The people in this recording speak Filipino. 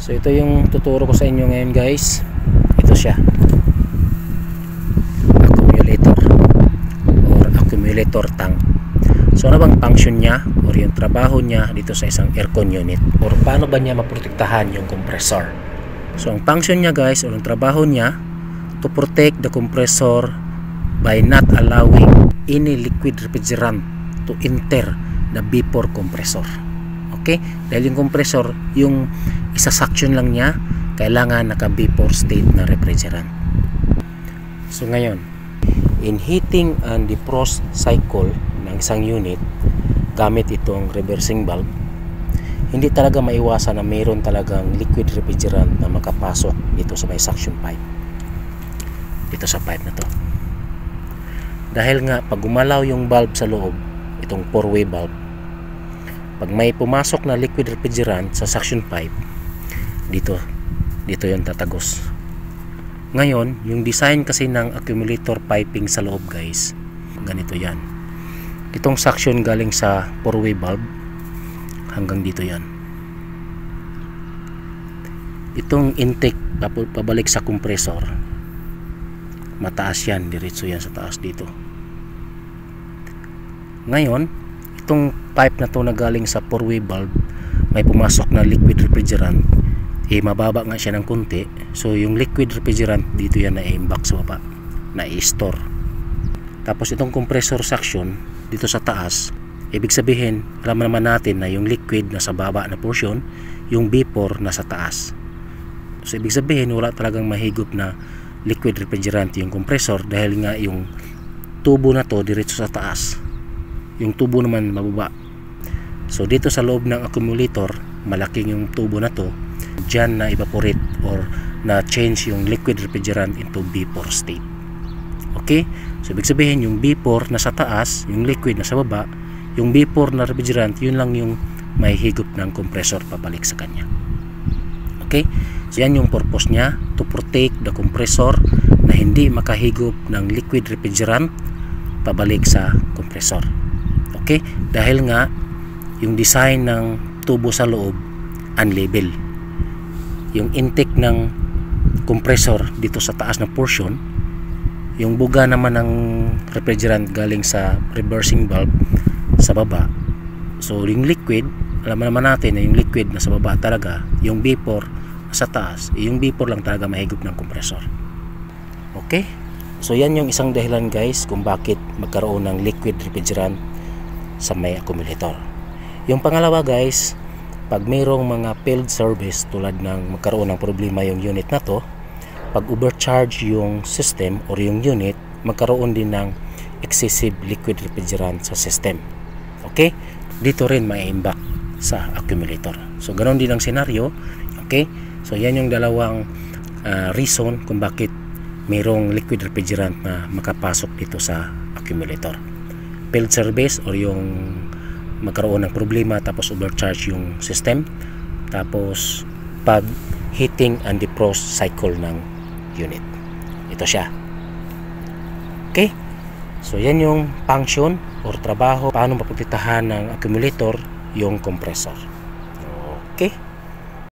So ito yung tuturo ko sa inyo ngayon guys. Ito siya, accumulator or accumulator tank. So ano bang function niya or yung trabaho niya dito sa isang aircon unit, or paano ba niya maprotektahan yung compressor? So ang function niya guys, or yung trabaho niya, to protect the compressor by not allowing any liquid refrigerant to enter the vapor compressor. Okay? Dahil yung compressor, yung isa-suction lang niya, kailangan naka-vapor state na refrigerant. So ngayon, in heating and defrost cycle ng isang unit, gamit itong reversing valve, hindi talaga maiwasan na mayroon talagang liquid refrigerant na makapasok dito sa may suction pipe. Dito sa pipe na to. Dahil nga, pag gumalaw yung valve sa loob, itong four-way valve, pag may pumasok na liquid refrigerant sa suction pipe, dito yung tatagos. Ngayon, yung design kasi ng accumulator piping sa loob guys, ganito yan. Itong suction galing sa four-way valve hanggang dito yan. Itong intake pabalik sa compressor, mataas yan, diretso yan sa taas dito. Ngayon, itong pipe na to na galing sa four-way valve, may pumasok na liquid refrigerant, mababa nga siya ng konti. So yung liquid refrigerant dito yan na i-imbak sa baba, na i-store. Tapos itong compressor suction dito sa taas, ibig sabihin, alam naman natin na yung liquid na sa baba na portion, yung vapor na sa taas. So ibig sabihin, wala talagang mahigop na liquid refrigerant yung compressor, dahil nga yung tubo na to diretso sa taas, yung tubo naman mababa. So dito sa loob ng accumulator, malaking yung tubo na to, dyan na evaporate or na change yung liquid refrigerant into vapor state. Okay? So ibig sabihin, yung vapor na sa taas, yung liquid na sa baba, yung vapor na refrigerant, yun lang yung may higop ng compressor pabalik sa kanya. Okay? So yan yung purpose niya, to protect the compressor na hindi makahigop ng liquid refrigerant pabalik sa compressor. Okay? Dahil nga yung design ng tubo sa loob unlevel. Yung intake ng compressor dito sa taas na portion, yung buga naman ng refrigerant galing sa reversing valve sa baba. So yung liquid, alam naman natin na yung liquid na sa baba talaga, yung vapor sa taas, yung vapor lang talaga mahigop ng compressor. Okay? So yan yung isang dahilan guys kung bakit magkaroon ng liquid refrigerant sa may accumulator. Yung pangalawa guys, pag mayroong mga failed service, tulad ng magkaroon ng problema yung unit na to, pag overcharge yung system or yung unit, magkaroon din ng excessive liquid refrigerant sa system. Okay? Dito rin mai-imbak sa accumulator. So ganoon din ang senaryo. Okay? So yan yung dalawang reason kung bakit mayroong liquid refrigerant na makapasok dito sa accumulator. Failed service or yung magkaroon ng problema tapos overcharge yung system, tapos pag heating and defrost cycle ng unit. Ito siya. Okay? So yan yung function or trabaho, paano maprotektahan ng accumulator yung compressor. Okay?